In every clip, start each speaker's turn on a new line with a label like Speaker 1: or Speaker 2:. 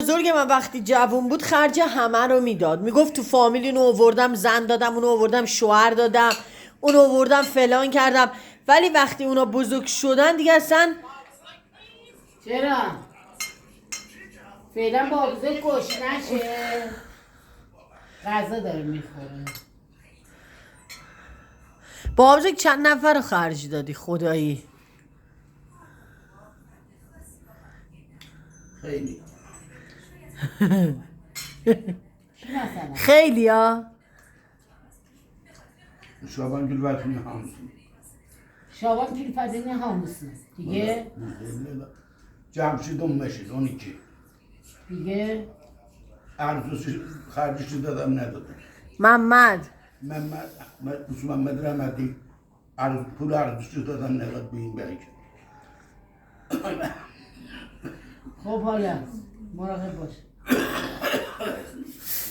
Speaker 1: بزرگ من وقتی جوون بود خرج همه رو میداد، میگفت تو فامیل اینو آوردم زن دادم، اونو آوردم شوهر دادم، اونو آوردم فلان کردم. ولی وقتی اونا بزرگ شدن دیگه اصلا
Speaker 2: چرا؟ فعلا بابزه کش نشه غذا داره میخوره.
Speaker 1: بابزرگ چند نفر رو خرج دادی خدایی؟
Speaker 3: خیلی
Speaker 2: چی مثلا؟
Speaker 1: خیلی ها.
Speaker 3: Şaban Gül var şimdi hamsi.
Speaker 2: Şaban Gülfadeni hamısın. Diye.
Speaker 3: Camşid 15, 12.
Speaker 2: Diye.
Speaker 3: Arzusu kardeşi dedem ne dedi?
Speaker 1: محمد
Speaker 3: Mehmet Rahmetli pul arzusu dedem ne dedi beyin belki.
Speaker 2: خب حالا مراقب باش.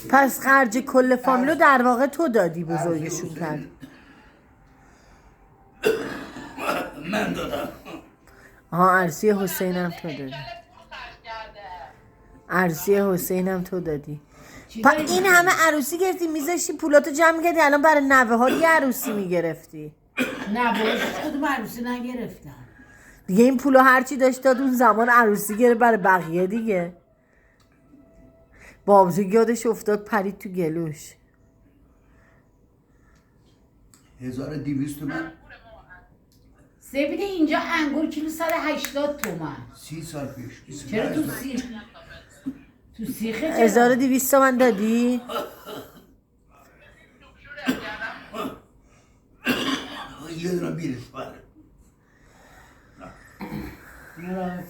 Speaker 1: پس خرج کل فامیلو در واقع تو دادی، بزرگشون کرد.
Speaker 3: من دادم.
Speaker 1: آها عروسی حسین هم تو دادی. عروسی حسین هم تو دادی. این همه عروسی گرفتی میذاشتی پولاتو جمع کردی، الان برای نوه ها یه عروسی میگرفتی.
Speaker 2: نه باش خودم عروسی نگرفتم.
Speaker 1: دیگه این پولو هرچی داشت داد اون زمان عروسی گرفت برای بقیه دیگه. بابزرگ یادش افتاد پرید تو گلوش.
Speaker 3: 1200 تومن.
Speaker 2: سبیده اینجا انگور کیلو 180 تومن.
Speaker 3: 30 سال پیش.
Speaker 2: چرا تو سیخ؟ تو سیخه چرا؟
Speaker 1: 1200 تومن دادی؟
Speaker 3: یه دونه بیرش بره.
Speaker 2: مراقب